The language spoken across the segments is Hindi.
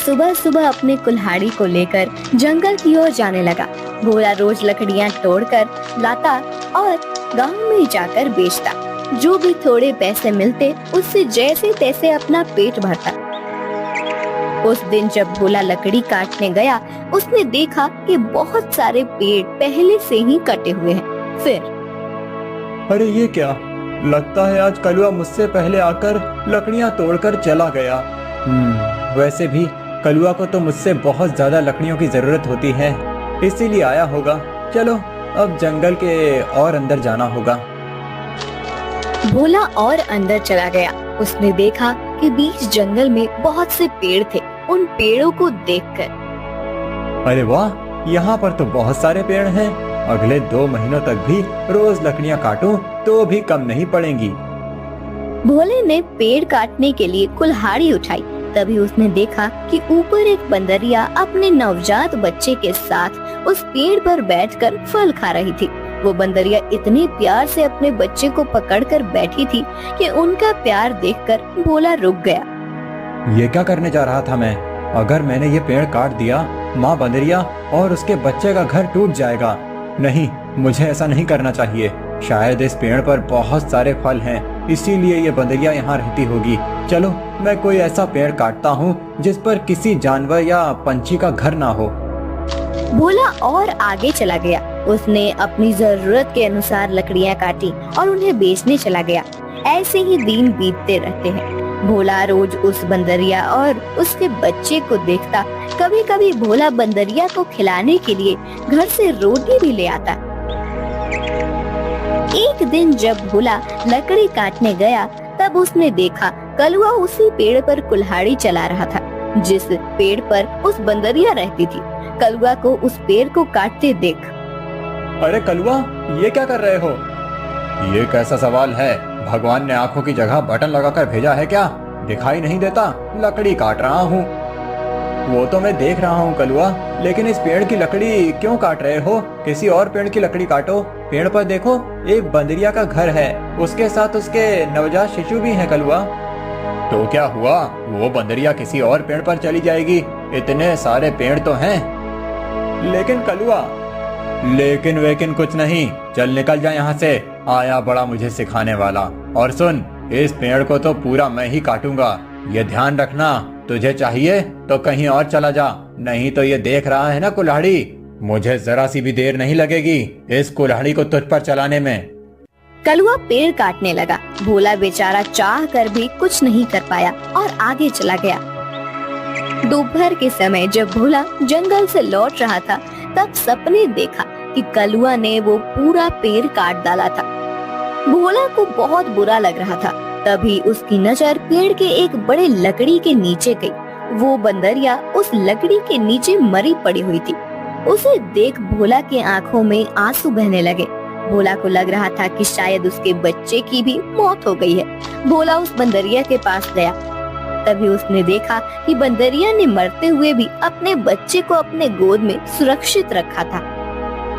सुबह सुबह अपने कुल्हाड़ी को लेकर जंगल की ओर जाने लगा। भोला रोज लकड़ियां तोड़कर लाता और गांव में जाकर बेचता। जो भी थोड़े पैसे मिलते उससे जैसे तैसे अपना पेट भरता। उस दिन जब भोला लकड़ी काटने गया, उसने देखा कि बहुत सारे पेड़ पहले से ही कटे हुए हैं। फिर अरे ये क्या, लगता है आज कलुआ मुझसे पहले आकर लकड़ियां तोड़कर चला गया। वैसे भी कलुआ को तो मुझसे बहुत ज्यादा लकड़ियों की जरूरत होती है, इसीलिए आया होगा। चलो अब जंगल के और अंदर जाना होगा। भोला और अंदर चला गया। उसने देखा कि बीच जंगल में बहुत से पेड़ थे। उन पेड़ों को देखकर अरे वाह, यहाँ पर तो बहुत सारे पेड़ हैं। अगले 2 महीनों तक भी रोज लकड़ियाँ काटूं तो भी कम नहीं पड़ेंगी। भोले ने पेड़ काटने के लिए कुल्हाड़ी उठाई। तभी उसने देखा कि ऊपर एक बंदरिया अपने नवजात बच्चे के साथ उस पेड़ पर बैठकर फल खा रही थी। वो बंदरिया इतने प्यार से अपने बच्चे को पकड़कर बैठी थी कि उनका प्यार देखकर भोला रुक गया। ये क्या करने जा रहा था मैं? अगर मैंने ये पेड़ काट दिया, माँ बंदरिया और उसके बच्चे का घर टूट जाएगा। नहीं, मुझे ऐसा नहीं करना चाहिए। शायद इस पेड़ पर बहुत सारे फल हैं, इसीलिए ये बंदरिया यहाँ रहती होगी। चलो मैं कोई ऐसा पेड़ काटता हूँ जिस पर किसी जानवर या पंछी का घर ना हो। भोला और आगे चला गया। उसने अपनी जरूरत के अनुसार लकड़ियाँ काटी और उन्हें बेचने चला गया। ऐसे ही दिन बीतते रहते हैं। भोला रोज उस बंदरिया और उसके बच्चे को देखता। कभी कभी भोला बंदरिया को खिलाने के लिए घर से रोटी भी ले आता। एक दिन जब भोला लकड़ी काटने गया, तब उसने देखा कलुआ उसी पेड़ पर कुल्हाड़ी चला रहा था जिस पेड़ पर उस बंदरिया रहती थी। कलुआ को उस पेड़ को काटते देख, अरे कलुआ, ये क्या कर रहे हो? ये कैसा सवाल है? भगवान ने आंखों की जगह बटन लगाकर भेजा है क्या? दिखाई नहीं देता? लकड़ी काट रहा हूँ। वो तो मैं देख रहा हूँ कलुआ, लेकिन इस पेड़ की लकड़ी क्यों काट रहे हो? किसी और पेड़ की लकड़ी काटो। पेड़ पर देखो, एक बंदरिया का घर है, उसके साथ उसके नवजात शिशु भी हैं कलुआ। तो क्या हुआ? वो बंदरिया किसी और पेड़ पर चली जाएगी। इतने सारे पेड़ तो हैं। लेकिन कलुआ, लेकिन वेकिन कुछ नहीं। चल निकल जा यहाँ से। आया बड़ा मुझे सिखाने वाला। और सुन, इस पेड़ को तो पूरा मैं ही काटूंगा। ये ध्यान रखना, तुझे चाहिए तो कहीं और चला जा, नहीं तो ये देख रहा है ना कुल्हाड़ी, मुझे जरा सी भी देर नहीं लगेगी इस कुल्हाड़ी को तुझ पर चलाने में। कलुआ पेड़ काटने लगा। भोला बेचारा चाह कर भी कुछ नहीं कर पाया और आगे चला गया। दोपहर के समय जब भोला जंगल से लौट रहा था, तब सपने देखा कि कलुआ ने वो पूरा पेड़ काट डाला था। भोला को बहुत बुरा लग रहा था। तभी उसकी नजर पेड़ के एक बड़े लकड़ी के नीचे गई। वो बंदरिया उस लकड़ी के नीचे मरी पड़ी हुई थी। उसे देख भोला के आंखों में आंसू बहने लगे। भोला को लग रहा था कि शायद उसके बच्चे की भी मौत हो गई है। भोला उस बंदरिया के पास गया। तभी उसने देखा कि बंदरिया ने मरते हुए भी अपने बच्चे को अपने गोद में सुरक्षित रखा था।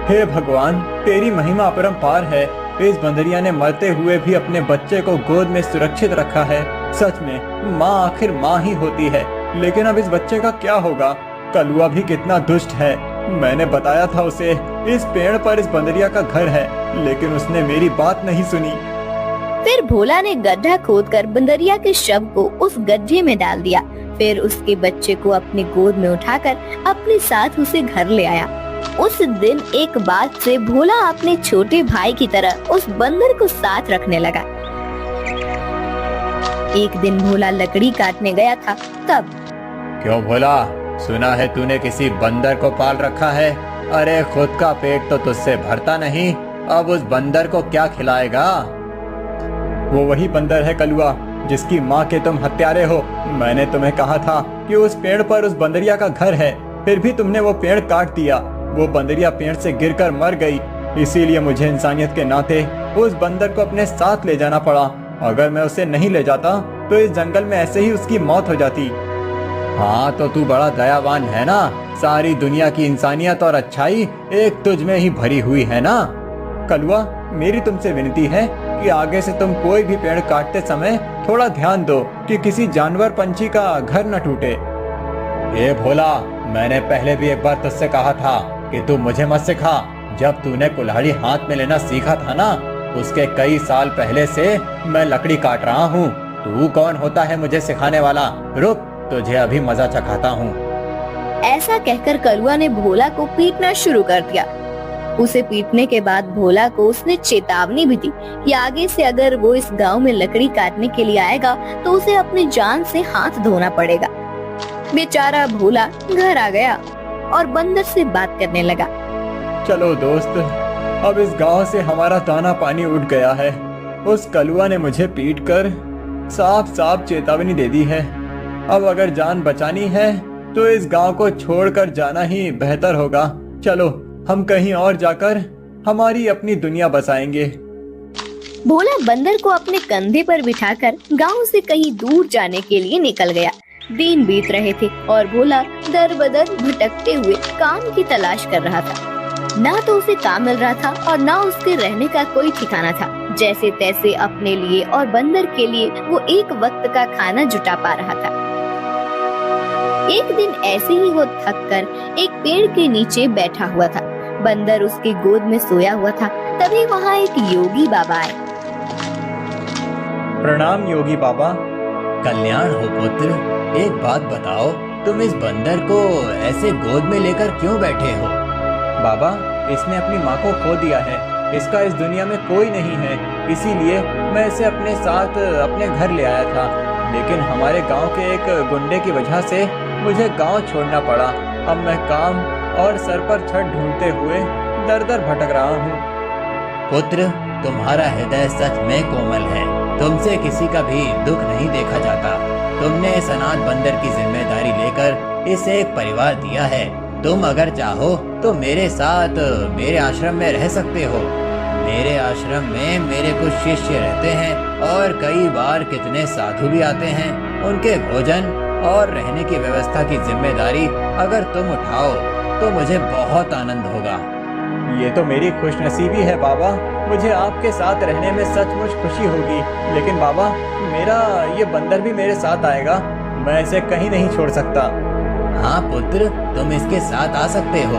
हे भगवान, तेरी महिमा अपरंपार है। इस बंदरिया ने मरते हुए भी अपने बच्चे को गोद में सुरक्षित रखा है। सच में माँ आखिर माँ ही होती है। लेकिन अब इस बच्चे का क्या होगा? कलुआ भी कितना दुष्ट है। मैंने बताया था उसे इस पेड़ पर इस बंदरिया का घर है, लेकिन उसने मेरी बात नहीं सुनी। फिर भोला ने गड्ढा खोदकर बंदरिया के शव को उस गड्ढे में डाल दिया। फिर उसके बच्चे को अपनी गोद में उठाकर अपने साथ उसे घर ले आया। उस दिन एक बात से भोला अपने छोटे भाई की तरह उस बंदर को साथ रखने लगा। एक दिन भोला लकड़ी काटने गया था। तब, क्यों भोला, सुना है तूने किसी बंदर को पाल रखा है? अरे खुद का पेट तो तुझसे भरता नहीं, अब उस बंदर को क्या खिलाएगा? वो वही बंदर है कलुआ, जिसकी माँ के तुम हत्यारे हो। मैंने तुम्हें कहा था कि उस पेड़ पर उस बंदरिया का घर है, फिर भी तुमने वो पेड़ काट दिया। वो बंदरिया पेड़ से गिरकर मर गई, इसीलिए मुझे इंसानियत के नाते उस बंदर को अपने साथ ले जाना पड़ा। अगर मैं उसे नहीं ले जाता तो इस जंगल में ऐसे ही उसकी मौत हो जाती। हाँ तो तू बड़ा दयावान है ना। सारी दुनिया की इंसानियत और अच्छाई एक तुझ में ही भरी हुई है ना। कलुआ, मेरी तुमसे विनती है कि आगे से तुम कोई भी पेड़ काटते समय थोड़ा ध्यान दो कि किसी जानवर पंछी का घर न टूटे। ए भोला, मैंने पहले भी एक बार तुझसे कहा था कि तू मुझे मत सिखा। जब तूने कुल्हाड़ी हाथ में लेना सीखा था ना, उसके कई साल पहले से मैं लकड़ी काट रहा हूँ। तू कौन होता है मुझे सिखाने वाला? रुक, तुझे अभी मजा चखाता हूँ। ऐसा कहकर कलुआ ने भोला को पीटना शुरू कर दिया। उसे पीटने के बाद भोला को उसने चेतावनी भी दी कि आगे से अगर वो इस गांव में लकड़ी काटने के लिए आएगा तो उसे अपनी जान से हाथ धोना पड़ेगा। बेचारा भोला घर आ गया और बंदर से बात करने लगा। चलो दोस्त, अब इस गांव से हमारा दाना पानी उठ गया है। उस कलुआ ने मुझे पीटकर साफ साफ चेतावनी दे दी है। अब अगर जान बचानी है तो इस गांव को छोड़कर जाना ही बेहतर होगा। चलो, हम कहीं और जाकर हमारी अपनी दुनिया बसाएंगे। भोला बंदर को अपने कंधे पर बिठाकर गांव से कहीं दूर जाने के लिए निकल गया। दिन बीत रहे थे और भोला दर बदर भटकते हुए काम की तलाश कर रहा था। ना तो उसे काम मिल रहा था और ना उसके रहने का कोई ठिकाना था। जैसे तैसे अपने लिए और बंदर के लिए वो एक वक्त का खाना जुटा पा रहा था। एक दिन ऐसे ही वो थक कर एक पेड़ के नीचे बैठा हुआ था। बंदर उसकी गोद में सोया हुआ था। तभी वहाँ एक योगी बाबा आए। प्रणाम योगी बाबा। कल्याण हो पुत्र। एक बात बताओ, तुम इस बंदर को ऐसे गोद में लेकर क्यों बैठे हो? बाबा, इसने अपनी माँ को खो दिया है। इसका इस दुनिया में कोई नहीं है, इसीलिए मैं इसे अपने साथ अपने घर ले आया था। लेकिन हमारे गांव के एक गुंडे की वजह से मुझे गांव छोड़ना पड़ा। अब मैं काम और सर पर छत ढूंढते हुए दर दर भटक रहा हूँ। पुत्र, तुम्हारा हृदय सच में कोमल है। तुमसे किसी का भी दुख नहीं देखा जाता। तुमने इस अनाथ बंदर की जिम्मेदारी लेकर इसे एक परिवार दिया है। तुम अगर चाहो तो मेरे साथ मेरे आश्रम में रह सकते हो। मेरे आश्रम में मेरे कुछ शिष्य रहते हैं और कई बार कितने साधु भी आते हैं। उनके भोजन और रहने की व्यवस्था की जिम्मेदारी अगर तुम उठाओ तो मुझे बहुत आनंद होगा। ये तो मेरी खुशनसीबी है बाबा। मुझे आपके साथ रहने में सचमुच खुशी होगी। लेकिन बाबा, मेरा ये बंदर भी मेरे साथ आएगा। मैं इसे कहीं नहीं छोड़ सकता। हाँ पुत्र, तुम इसके साथ आ सकते हो।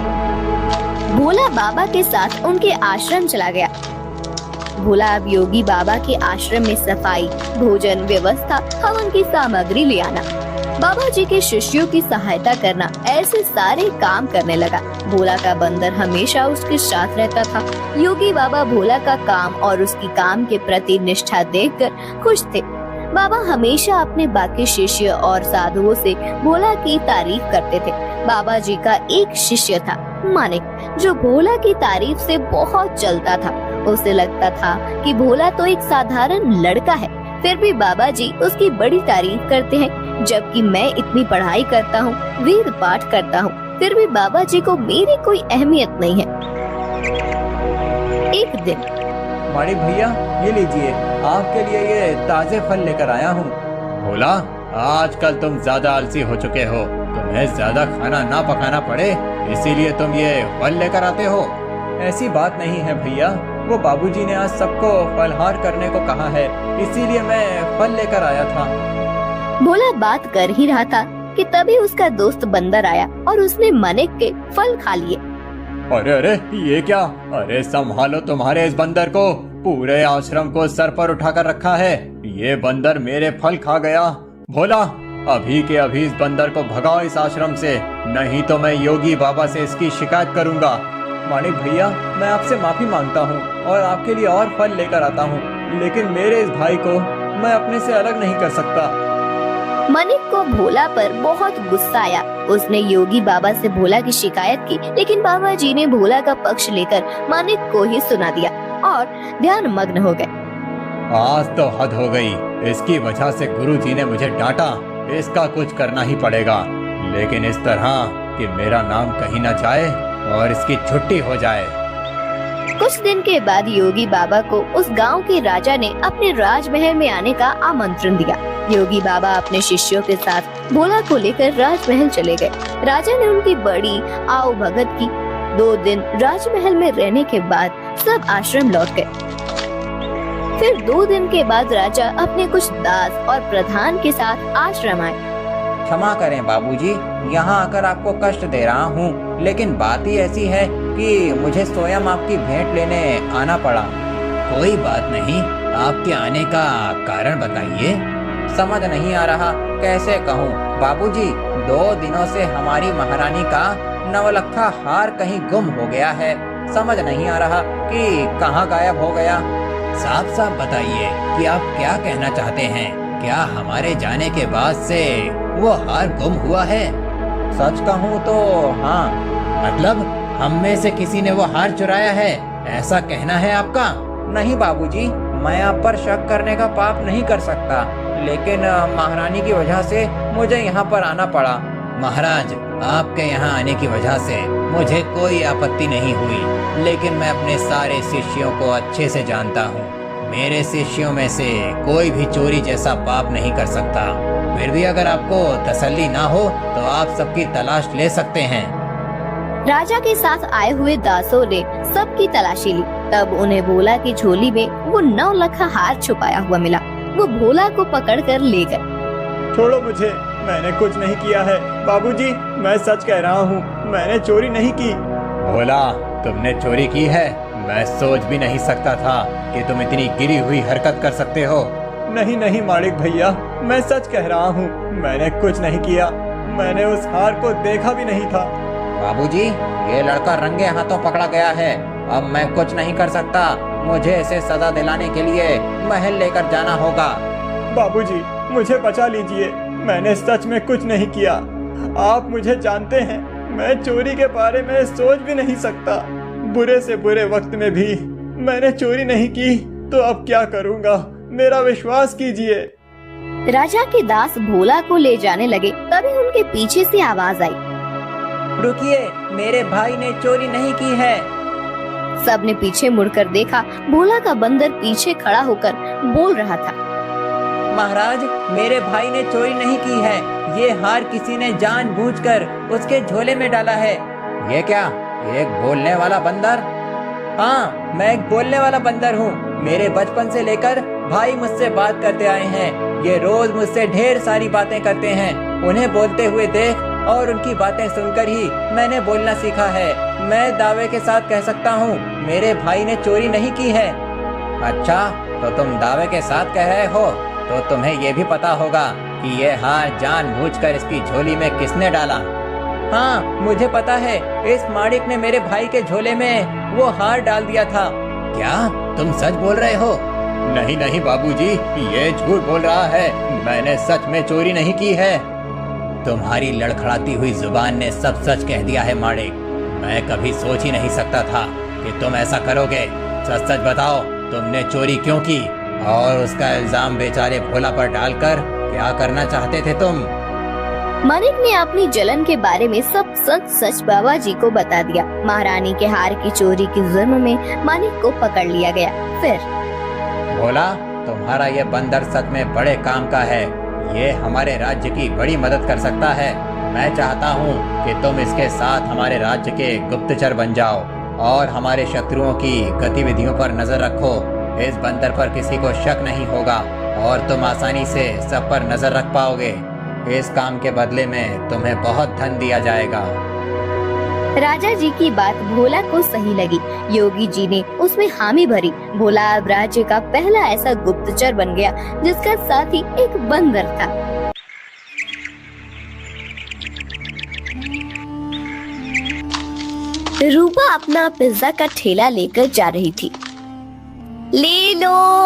भोला बाबा के साथ उनके आश्रम चला गया। भोला अब योगी बाबा के आश्रम में सफाई, भोजन व्यवस्था, हवन की सामग्री ले आना, बाबा जी के शिष्यों की सहायता करना, ऐसे सारे काम करने लगा। भोला का बंदर हमेशा उसके साथ रहता था। योगी बाबा भोला का काम और उसकी काम के प्रति निष्ठा देखकर खुश थे। बाबा हमेशा अपने बाकी शिष्य और साधुओं से भोला की तारीफ करते थे। बाबा जी का एक शिष्य था मानिक, जो भोला की तारीफ से बहुत जलता था। उसे लगता था कि भोला तो एक साधारण लड़का है, फिर भी बाबा जी उसकी बड़ी तारीफ करते हैं। जबकि मैं इतनी पढ़ाई करता हूँ, वेद पाठ करता हूँ, फिर भी बाबा जी को मेरी कोई अहमियत नहीं है। एक दिन माणिक भैया, ये लीजिए, आपके लिए ये ताजे फल लेकर आया हूँ। भोला, आजकल तुम ज्यादा आलसी हो चुके हो। तुम्हें ज्यादा खाना ना पकाना पड़े, इसीलिए तुम ये फल लेकर आते हो। ऐसी बात नहीं है भैया, वो बाबूजी ने आज सबको फलहार करने को कहा है, इसीलिए मैं फल लेकर आया था। भोला बात कर ही रहा था कि तभी उसका दोस्त बंदर आया और उसने मानिक के फल खा लिए। अरे अरे, ये क्या? अरे संभालो तुम्हारे इस बंदर को। पूरे आश्रम को सर पर उठाकर रखा है। ये बंदर मेरे फल खा गया। भोला, अभी के अभी इस बंदर को भगाओ इस आश्रम से, नहीं तो मैं योगी बाबा से इसकी शिकायत करूंगा। मानिक भैया, मैं आपसे माफी मांगता हूँ और आपके लिए और फल लेकर आता हूँ, लेकिन मेरे इस भाई को मैं अपने से अलग नहीं कर सकता। मानिक को भोला पर बहुत गुस्सा आया। उसने योगी बाबा से भोला की शिकायत की, लेकिन बाबा जी ने भोला का पक्ष लेकर मानिक को ही सुना दिया और ध्यान मग्न हो गए। आज तो हद हो गई। इसकी वजह से गुरुजी ने मुझे डांटा। इसका कुछ करना ही पड़ेगा, लेकिन इस तरह कि मेरा नाम कहीं न जाए और इसकी छुट्टी हो जाए। कुछ दिन के बाद योगी बाबा को उस गांव के राजा ने अपने राजमहल में आने का आमंत्रण दिया। योगी बाबा अपने शिष्यों के साथ भोला को लेकर राजमहल चले गए। राजा ने उनकी बड़ी आओ भगत की। 2 दिन राजमहल में रहने के बाद सब आश्रम लौट गए। फिर 2 दिन के बाद राजा अपने कुछ दास और प्रधान के साथ आश्रम आए। क्षमा करें बाबूजी, यहाँ आकर आपको कष्ट दे रहा हूँ, लेकिन बात ही ऐसी है कि मुझे स्वयं आपकी भेंट लेने आना पड़ा। कोई बात नहीं, आपके आने का कारण बताइए। समझ नहीं आ रहा कैसे कहूँ बाबूजी, 2 दिनों से हमारी महारानी का नवलखा हार कहीं गुम हो गया है। समझ नहीं आ रहा कि कहाँ गायब हो गया। साफ साफ बताइए कि आप क्या कहना चाहते हैं। क्या हमारे जाने के बाद से वो हार गुम हुआ है? सच कहूँ तो हाँ। मतलब हम में से किसी ने वो हार चुराया है, ऐसा कहना है आपका? नहीं बाबूजी, मैं आप पर शक करने का पाप नहीं कर सकता, लेकिन महारानी की वजह से मुझे यहाँ पर आना पड़ा। महाराज, आपके यहाँ आने की वजह से मुझे कोई आपत्ति नहीं हुई, लेकिन मैं अपने सारे शिष्यों को अच्छे से जानता हूँ। मेरे शिष्यों में से कोई भी चोरी जैसा पाप नहीं कर सकता। फिर भी अगर आपको तसल्ली ना हो तो आप सबकी तलाश ले सकते हैं। राजा के साथ आए हुए दासों ने सबकी तलाशी ली। तब उन्हें भोला की झोली में वो 9 लखा हार छुपाया हुआ मिला। वो भोला को पकड़कर ले गए। छोड़ो मुझे, मैंने कुछ नहीं किया है। बाबूजी, मैं सच कह रहा हूँ, मैंने चोरी नहीं की। भोला, तुमने चोरी की है? मैं सोच भी नहीं सकता था कि तुम इतनी गिरी हुई हरकत कर सकते हो। नहीं नहीं मालिक भैया, मैं सच कह रहा हूँ, मैंने कुछ नहीं किया। मैंने उस हार को देखा भी नहीं था। बाबूजी, ये लड़का रंगे हाथों पकड़ा गया है। अब मैं कुछ नहीं कर सकता। मुझे इसे सजा दिलाने के लिए महल लेकर जाना होगा। बाबूजी, मुझे बचा लीजिए, मैंने सच में कुछ नहीं किया। आप मुझे जानते हैं, मैं चोरी के बारे में सोच भी नहीं सकता। बुरे से बुरे वक्त में भी मैंने चोरी नहीं की, तो अब क्या करूँगा, मेरा विश्वास कीजिए। राजा के दास भोला को ले जाने लगे। तभी उनके पीछे से आवाज आई, रुकिए, मेरे भाई ने चोरी नहीं की है। सबने पीछे मुड़कर देखा। भोला का बंदर पीछे खड़ा होकर बोल रहा था, महाराज, मेरे भाई ने चोरी नहीं की है। ये हार किसी ने जानबूझकर उसके झोले में डाला है। ये क्या, एक बोलने वाला बंदर? हाँ, मैं एक बोलने वाला बंदर हूँ। मेरे बचपन से लेकर भाई मुझसे बात करते आए हैं। ये रोज मुझसे ढेर सारी बातें करते हैं। उन्हें बोलते हुए देख और उनकी बातें सुनकर ही मैंने बोलना सीखा है। मैं दावे के साथ कह सकता हूँ, मेरे भाई ने चोरी नहीं की है। अच्छा, तो तुम दावे के साथ कह रहे हो, तो तुम्हें ये भी पता होगा कि ये हार जानबूझकर इसकी झोली में किसने डाला? हाँ, मुझे पता है, इस माड़िक ने मेरे भाई के झोले में वो हार डाल दिया था। क्या तुम सच बोल रहे हो? नहीं नहीं बाबूजी, ये झूठ बोल रहा है। मैंने सच में चोरी नहीं की है। तुम्हारी लड़खड़ाती हुई जुबान ने सब सच कह दिया है माड़िक। मैं कभी सोच ही नहीं सकता था कि तुम ऐसा करोगे। सच सच बताओ, तुमने चोरी क्यों की? और उसका इल्जाम बेचारे भोला पर डालकर क्या करना चाहते थे तुम? मानिक ने अपनी जलन के बारे में सब सच सच बाबा जी को बता दिया। महारानी के हार की चोरी के जुर्म में मानिक को पकड़ लिया गया। फिर भोला, तुम्हारा ये बंदर सच में बड़े काम का है। ये हमारे राज्य की बड़ी मदद कर सकता है। मैं चाहता हूँ कि तुम इसके साथ हमारे राज्य के गुप्तचर बन जाओ और हमारे शत्रुओं की गतिविधियों पर नजर रखो। इस बंदर पर किसी को शक नहीं होगा और तुम आसानी से सब पर नजर रख पाओगे। इस काम के बदले में तुम्हें बहुत धन दिया जाएगा। राजा जी की बात भोला को सही लगी। योगी जी ने उसमें हामी भरी। भोला अब राज्य का पहला ऐसा गुप्तचर बन गया जिसका साथी एक बंदर था। रूपा अपना पिज्जा का ठेला लेकर जा रही थी। ले लो,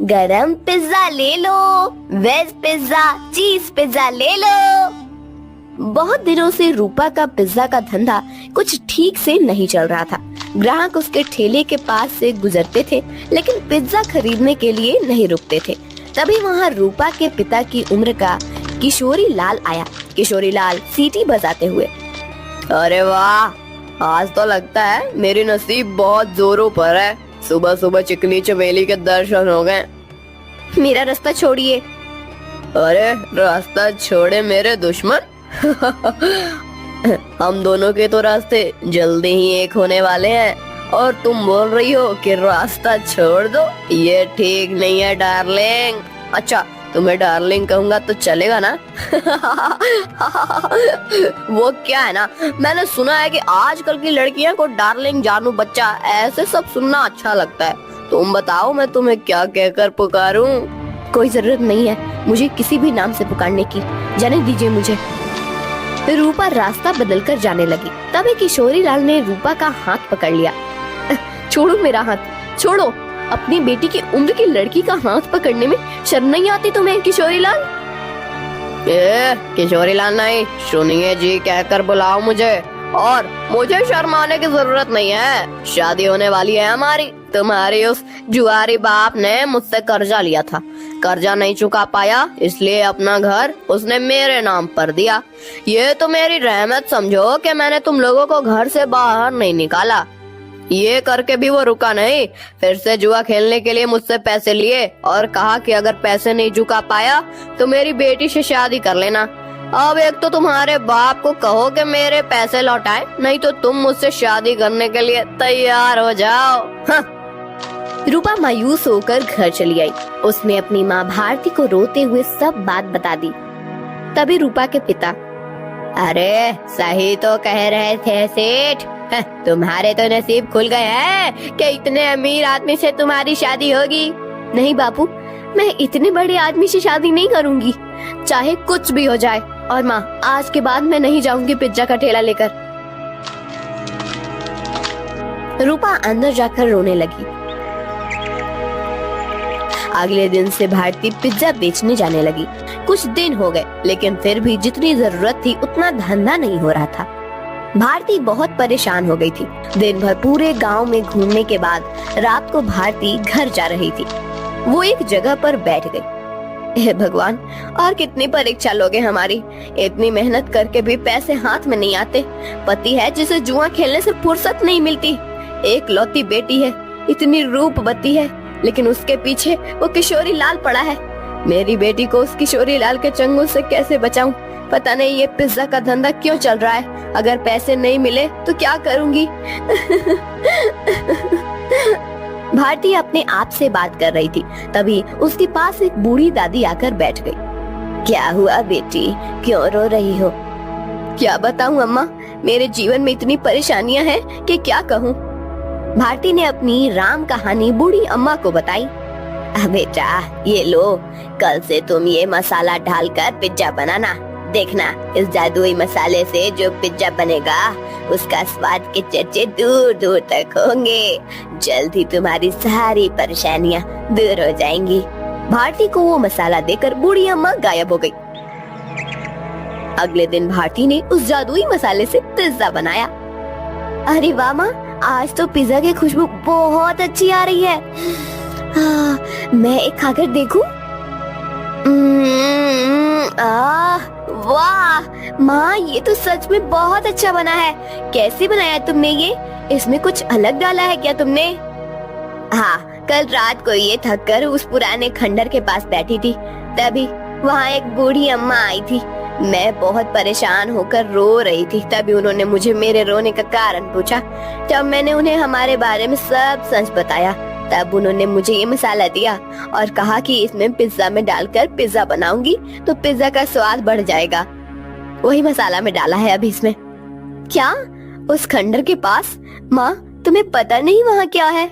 गरम पिज्जा ले लो, वेज पिज्जा, चीज पिज्जा ले लो। बहुत दिनों से रूपा का पिज्जा का धंधा कुछ ठीक से नहीं चल रहा था। ग्राहक उसके ठेले के पास से गुजरते थे, लेकिन पिज्जा खरीदने के लिए नहीं रुकते थे। तभी वहाँ रूपा के पिता की उम्र का किशोरी लाल आया। किशोरी लाल सीटी बजाते हुए, अरे वाह, आज तो लगता है मेरी नसीब बहुत जोरों पर है। सुबह सुबह चिकनी चमेली के दर्शन हो गए। मेरा रास्ता छोड़िए। अरे रास्ता छोड़े मेरे दुश्मन। हम दोनों के तो रास्ते जल्दी ही एक होने वाले हैं और तुम बोल रही हो कि रास्ता छोड़ दो। ये ठीक नहीं है डार्लिंग। अच्छा, तुम्हें डार्लिंग कहूंगा तो चलेगा ना? वो क्या है ना, मैंने सुना है कि आजकल की लड़कियां को डार्लिंग, जानू, बच्चा ऐसे सब सुनना अच्छा लगता है। तुम बताओ मैं तुम्हें क्या कहकर पुकारूं? कोई जरूरत नहीं है मुझे किसी भी नाम से पुकारने की, जाने दीजिए मुझे। रूपा रास्ता बदलकर जाने लगी। तभी किशोरी लाल ने रूपा का हाथ पकड़ लिया। छोड़ो मेरा हाथ, छोड़ो। अपनी बेटी की उम्र की लड़की का हाथ पकड़ने में शर्म नहीं आती तुम्हें किशोरी लाल? किशोरी लाल नहीं, सुनिए जी कहकर बुलाओ मुझे। और मुझे शर्माने की जरूरत नहीं है, शादी होने वाली है हमारी। तुम्हारे उस जुआरी बाप ने मुझसे कर्जा लिया था, कर्जा नहीं चुका पाया, इसलिए अपना घर उसने मेरे नाम पर दिया। ये तो मेरी रहमत समझो कि मैंने तुम लोगों को घर से बाहर नहीं निकाला। ये करके भी वो रुका नहीं, फिर से जुआ खेलने के लिए मुझसे पैसे लिए और कहा कि अगर पैसे नहीं चुका पाया तो मेरी बेटी से शादी कर लेना। अब एक तो तुम्हारे बाप को कहो कि मेरे पैसे लौटाए, नहीं तो तुम मुझसे शादी करने के लिए तैयार हो जाओ। रूपा मायूस होकर घर चली आई। उसने अपनी माँ भारती को रोते हुए सब बात बता दी। तभी रूपा के पिता, अरे सही तो कह रहे थे सेठ, तुम्हारे तो नसीब खुल गए हैं कि इतने अमीर आदमी से तुम्हारी शादी होगी। नहीं बापू, मैं इतने बड़े आदमी से शादी नहीं करूंगी, चाहे कुछ भी हो जाए। और माँ, आज के बाद मैं नहीं जाऊंगी पिज्जा का ठेला लेकर। रूपा अंदर जाकर रोने लगी। अगले दिन से भारती पिज्जा बेचने जाने लगी। कुछ दिन हो गए, लेकिन फिर भी जितनी जरूरत थी उतना धंधा नहीं हो रहा था। भारती बहुत परेशान हो गई थी। दिन भर पूरे गांव में घूमने के बाद रात को भारती घर जा रही थी। वो एक जगह पर बैठ गई। हे भगवान, और कितनी परीक्षा लोगे हमारी। इतनी मेहनत करके भी पैसे हाथ में नहीं आते। पति है जिसे जुआ खेलने से फुर्सत नहीं मिलती। एक लौती बेटी है, इतनी रूपवती है, लेकिन उसके पीछे वो किशोरी लाल पड़ा है। मेरी बेटी को उस किशोरी लाल के चंगुल से कैसे बचाऊं? पता नहीं ये पिज्जा का धंधा क्यों चल रहा है। अगर पैसे नहीं मिले तो क्या करूंगी? भारती अपने आप से बात कर रही थी। तभी उसके पास एक बूढ़ी दादी आकर बैठ गई। क्या हुआ बेटी, क्यों रो रही हो? क्या बताऊं अम्मा, मेरे जीवन में इतनी परेशानियां हैं कि क्या कहूं। भारती ने अपनी राम कहानी बूढ़ी अम्मा को बताई। बेटा ये लो, कल से तुम ये मसाला डालकर पिज्जा बनाना। देखना, इस जादुई मसाले से जो पिज्जा बनेगा उसका स्वाद के चर्चे दूर दूर तक होंगे। जल्द ही तुम्हारी सारी परेशानियां दूर हो जाएंगी। भारती को वो मसाला देकर बूढ़ी अम्मा गायब हो गई। अगले दिन भारती ने उस जादुई मसाले से पिज्जा बनाया। अरे वाह माँ, आज तो पिज्जा की खुशबू बहुत अच्छी आ रही है। मैं एक खाकर देखूं? वाह माँ, ये तो सच में बहुत अच्छा बना है। कैसे बनाया तुमने ये? इसमें कुछ अलग डाला है क्या तुमने? हाँ, कल रात को ये थक कर उस पुराने खंडर के पास बैठी थी, तभी वहाँ एक बूढ़ी अम्मा आई थी। मैं बहुत परेशान होकर रो रही थी। तभी उन्होंने मुझे मेरे रोने का कारण पूछा। जब मैंने उन्हें हमारे बारे में सब सच बताया, तब उन्होंने मुझे ये मसाला दिया और कहा कि इसमें पिज्जा में डालकर पिज्जा बनाऊंगी तो पिज्जा का स्वाद बढ़ जाएगा। वही मसाला में डाला है अभी इसमें। क्या? उस खंडर के पास? माँ, तुम्हें पता नहीं वहाँ क्या है?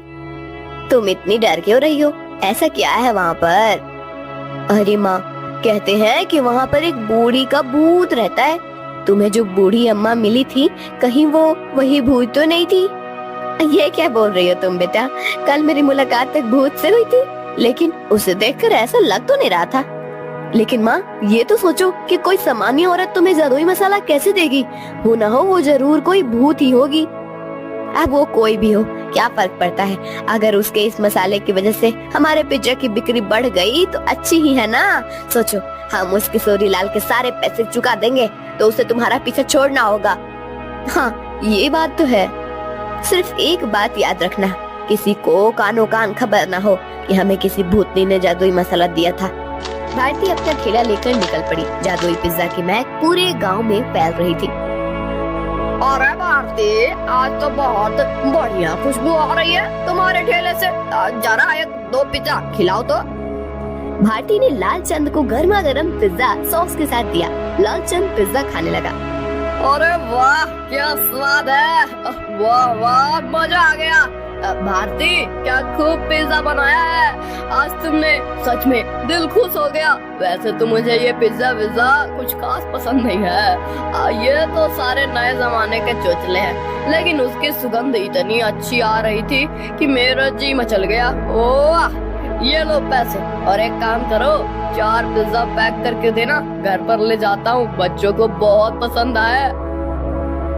तुम इतनी डर क्यों रही हो? ऐसा क्या है वहाँ पर? अरे माँ, कहते हैं कि वहाँ पर एक बूढ़ी का भूत रहता है। तुम्हें जो बूढ़ी अम्मा मिली थी, कहीं वो वही भूत तो नहीं थी? ये क्या बोल रही हो तुम बेटा? कल मेरी मुलाकात एक भूत से हुई थी, लेकिन उसे देखकर ऐसा लग तो नहीं रहा था। लेकिन माँ, ये तो सोचो कि कोई सामान्य औरत तुम्हें जादुई मसाला कैसे देगी? हो ना हो वो जरूर कोई भूत ही होगी। अब वो कोई भी हो, क्या फर्क पड़ता है? अगर उसके इस मसाले की वजह से हमारे पिज्जा की बिक्री बढ़ गई तो अच्छी ही है ना। सोचो, हम उस किशोरी लाल के सारे पैसे चुका देंगे तो उसे तुम्हारा पीछा छोड़ना होगा। हाँ, ये बात तो है। सिर्फ एक बात याद रखना, किसी को कानो कान खबर ना हो कि हमें किसी भूतनी ने जादुई मसाला दिया था। भारती अपना ठेला लेकर निकल पड़ी। जादुई पिज्जा की महक पूरे गांव में फैल रही थी। अरे भारती, आज तो बहुत बढ़िया खुशबू आ रही है तुम्हारे ठेले से। जरा एक दो पिज्जा खिलाओ तो। भारती ने लालचंद को गर्मा गर्म पिज्जा सॉस के साथ दिया। लालचंद पिज्जा खाने लगा। अरे वाह क्या स्वाद है, वाह वाह मजा आ गया। भारती क्या खूब पिज्जा बनाया है, आज तुमने सच में दिल खुश हो गया। वैसे तो मुझे ये पिज्जा विज्जा कुछ खास पसंद नहीं है, ये तो सारे नए जमाने के चोचले हैं, लेकिन उसकी सुगंध इतनी अच्छी आ रही थी कि मेरा जी मचल गया। ओह ये लो पैसे, और एक काम करो 4 पिज्जा पैक करके देना, घर पर ले जाता हूँ, बच्चों को बहुत पसंद आया।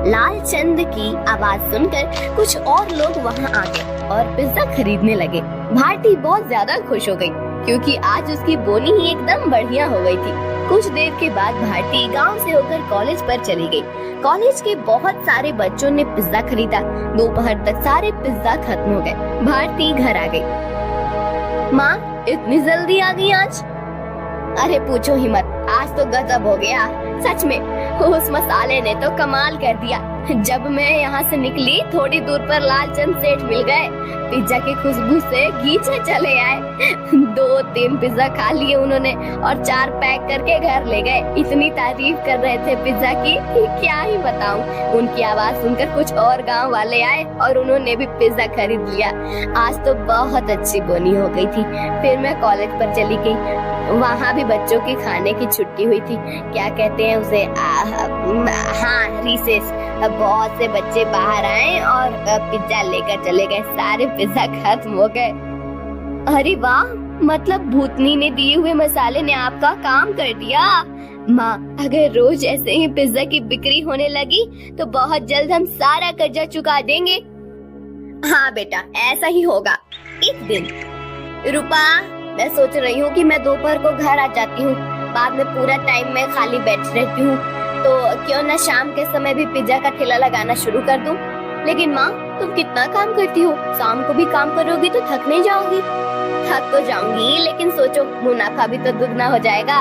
लालचंद की आवाज सुनकर कुछ और लोग वहाँ आ गए और पिज्जा खरीदने लगे। भारती बहुत ज्यादा खुश हो गई क्योंकि आज उसकी बोनी ही एकदम बढ़िया हो गई थी। कुछ देर के बाद भारती गांव से होकर कॉलेज पर चली गई। कॉलेज के बहुत सारे बच्चों ने पिज्जा खरीदा। दोपहर तक सारे पिज्जा खत्म हो गए। भारती घर आ गई। माँ इतनी जल्दी आ गई आज? अरे पूछो ही मत, आज तो गजब हो गया सच में। उस मसाले ने तो कमाल कर दिया। जब मैं यहाँ से निकली थोड़ी दूर पर लालचंद सेठ मिल गए। पिज्जा की खुशबू से गीचे चले आए। 2-3 पिज्जा खा लिए उन्होंने और 4 पैक करके घर ले गए। इतनी तारीफ कर रहे थे पिज्जा की क्या ही बताऊं। उनकी आवाज सुनकर कुछ और गांव वाले आए और उन्होंने भी पिज्जा खरीद लिया। आज तो बहुत अच्छी बोनी हो गई थी। फिर मैं कॉलेज पर चली गई। वहाँ भी बच्चों की खाने की छुट्टी हुई थी, क्या कहते हैं उसे, हाँ रिसेस। बहुत से बच्चे बाहर आए और पिज्जा लेकर चले गए। सारे पिज्जा खत्म हो गए। अरे वाह, मतलब भूतनी ने दिए हुए मसाले ने आपका काम कर दिया। माँ अगर रोज ऐसे ही पिज्जा की बिक्री होने लगी तो बहुत जल्द हम सारा कर्जा चुका देंगे। हाँ बेटा ऐसा ही होगा। एक दिन रूपा, मैं सोच रही हूँ कि मैं दोपहर को घर आ जाती हूँ, बाद में पूरा टाइम मैं खाली बैठ रहती हूँ, तो क्यों न शाम के समय भी पिज्जा का ठेला लगाना शुरू कर दूं। लेकिन माँ तुम कितना काम करती हो, शाम को भी काम करोगी तो थक नहीं जाओगी? थक तो जाऊंगी, लेकिन सोचो मुनाफा भी तो दुगना हो जाएगा।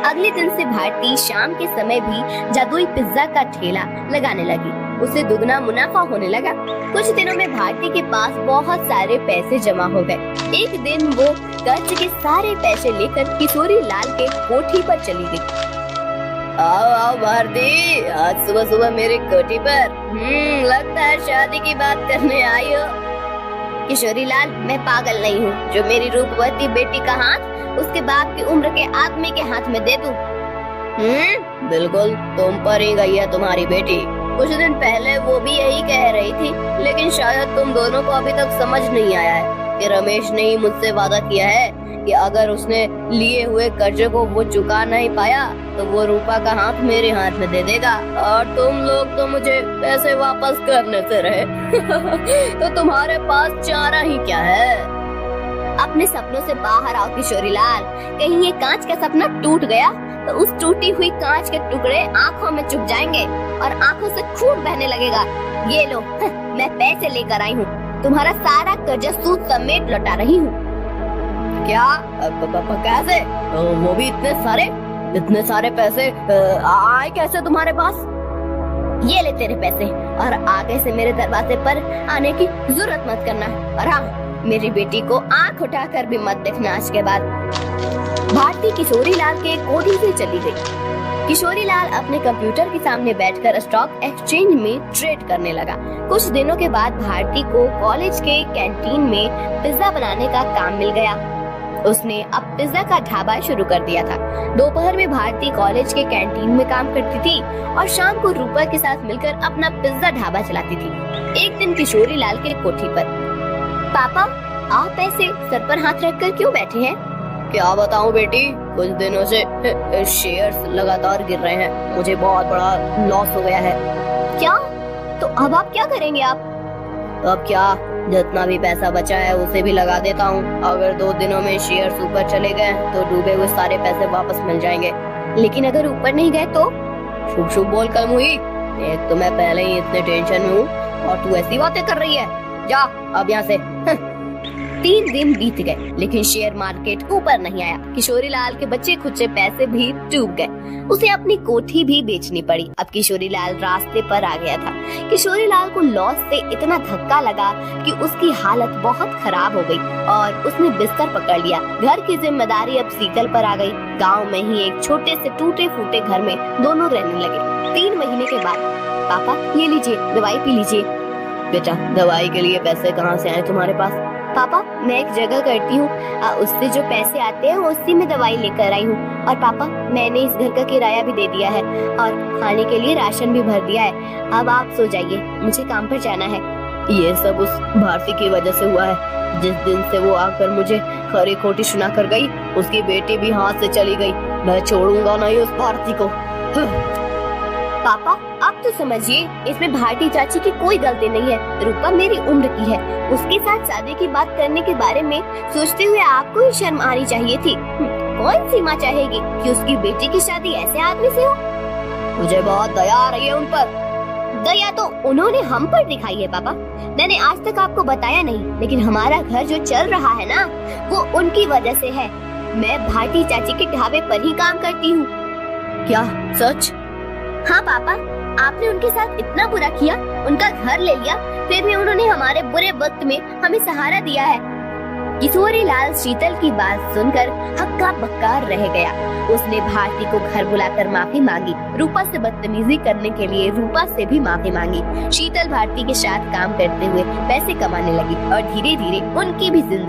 अगले दिन से भारती शाम के समय भी जादुई पिज्जा का ठेला लगाने लगी। उसे दुगना मुनाफा होने लगा। कुछ दिनों में भारती के पास बहुत सारे पैसे जमा हो गए। एक दिन वो कर्ज के सारे पैसे लेकर किशोरी लाल के कोठी पर चली गई। आओ आओ भारती, आज सुबह सुबह मेरी कोठी पर। लगता है शादी की बात करने आई हो। किशोरी लाल, मैं पागल नहीं हूँ जो मेरी रूपवती बेटी का हाथ उसके बाप की उम्र के आदमी के हाथ में दे दूं। बिल्कुल तुम पर ही गई है तुम्हारी बेटी। कुछ दिन पहले वो भी यही कह रही थी, लेकिन शायद तुम दोनों को अभी तक समझ नहीं आया है कि रमेश ने ही मुझसे वादा किया है कि अगर उसने लिए हुए कर्जे को वो चुका नहीं पाया तो वो रूपा का हाथ मेरे हाथ में दे देगा, और तुम लोग तो मुझे पैसे वापस करने से रहे। तो तुम्हारे पास चारा ही क्या है? अपने सपनों से बाहर आओ किशोरी लाल। कहीं ये कांच का सपना टूट गया तो उस टूटी हुई कांच के टुकड़े आँखों में चुभ जाएंगे और आँखों से खून बहने लगेगा। ये लो, मैं पैसे लेकर आई हूँ, तुम्हारा सारा कर्जा सूद समेत लौटा रही हूँ। क्या? कैसे? वो भी इतने सारे पैसे आए कैसे तुम्हारे पास? ये ले तेरे पैसे, और आगे से मेरे दरवाजे पर आने की जरूरत मत करना। और हाँ, मेरी बेटी को आंख उठाकर भी मत देखना आज के बाद। भारती किशोरी लाल के कोठी से चली गई। किशोरी लाल अपने कंप्यूटर के सामने बैठकर स्टॉक एक्सचेंज में ट्रेड करने लगा। कुछ दिनों के बाद भारती को कॉलेज के कैंटीन में पिज्जा बनाने का काम मिल गया। उसने अब पिज्जा का ढाबा शुरू कर दिया था। दोपहर में भारती कॉलेज के कैंटीन में काम करती थी और शाम को रूपा के साथ मिलकर अपना पिज्जा ढाबा चलाती थी। एक दिन किशोरी लाल के कोठी पर, पापा आप ऐसे सर पर हाथ रखकर क्यों बैठे हैं? क्या बताऊं बेटी, कुछ दिनों से शेयर्स लगातार गिर रहे हैं, मुझे बहुत बड़ा लॉस हो गया है। क्या? तो अब आप क्या करेंगे? आप अब क्या, जितना भी पैसा बचा है उसे भी लगा देता हूँ। अगर 2 दिनों में शेयर्स ऊपर चले गए तो डूबे हुए सारे पैसे वापस मिल जाएंगे। लेकिन अगर ऊपर नहीं गए तो? शुभ शुभ बोल कल हुई। एक तो मैं पहले ही इतने टेंशन में हूँ और तू ऐसी बातें कर रही है। जा अब यहाँ से। 3 दिन बीत गए लेकिन शेयर मार्केट ऊपर नहीं आया। किशोरी लाल के बच्चे खुद से पैसे भी डूब गए। उसे अपनी कोठी भी बेचनी पड़ी। अब किशोरी लाल रास्ते पर आ गया था। किशोरी लाल को लॉस से इतना धक्का लगा कि उसकी हालत बहुत खराब हो गई और उसने बिस्तर पकड़ लिया। घर की जिम्मेदारी अब सीकल पर आ गई। गांव में ही एक छोटे से टूटे फूटे घर में दोनों रहने लगे। 3 महीने के बाद, पापा ये लीजिए, दवाई पी लीजिए। बेटा, दवाई के लिए पैसे कहाँ से आए तुम्हारे पास? पापा मैं एक जगह करती हूँ, उससे जो पैसे आते हैं उसी में दवाई लेकर आई हूँ। और पापा मैंने इस घर का किराया भी दे दिया है और खाने के लिए राशन भी भर दिया है। अब आप सो जाइए, मुझे काम पर जाना है। ये सब उस भारती की वजह से हुआ है। जिस दिन से वो आकर मुझे खरी खोटी सुना कर गई, उसकी बेटी भी हाथ से चली गई। मैं छोड़ूंगा नहीं उस भारती को। पापा आप तो समझिए, इसमें भारती चाची की कोई गलती नहीं है। रूपा मेरी उम्र की है। उसके साथ शादी की बात करने के बारे में सोचते हुए आपको ही शर्म आनी चाहिए थी। कौन सी माँ चाहेगी कि उसकी बेटी की शादी ऐसे आदमी से हो? मुझे बहुत दया आ रही है उन पर। दया तो उन्होंने हम पर दिखाई है पापा। मैंने आज तक आपको बताया नहीं, लेकिन हमारा घर जो चल रहा है ना, वो उनकी वजह से है। मैं भारती चाची के ढाबे पर ही काम करती हूँ। क्या सच? हाँ पापा, आपने उनके साथ इतना बुरा किया, उनका घर ले लिया, फिर भी उन्होंने हमारे बुरे वक्त में हमें सहारा दिया है। किशोरी लाल शीतल की बात सुनकर हक्का बक्का रह गया। उसने भारती को घर बुलाकर माफी मांगी। रूपा से बदतमीजी करने के लिए रूपा से भी माफी मांगी। शीतल भारती के साथ काम करते हुए पैसे कमाने लगी और धीरे धीरे उनकी भी जिंदगी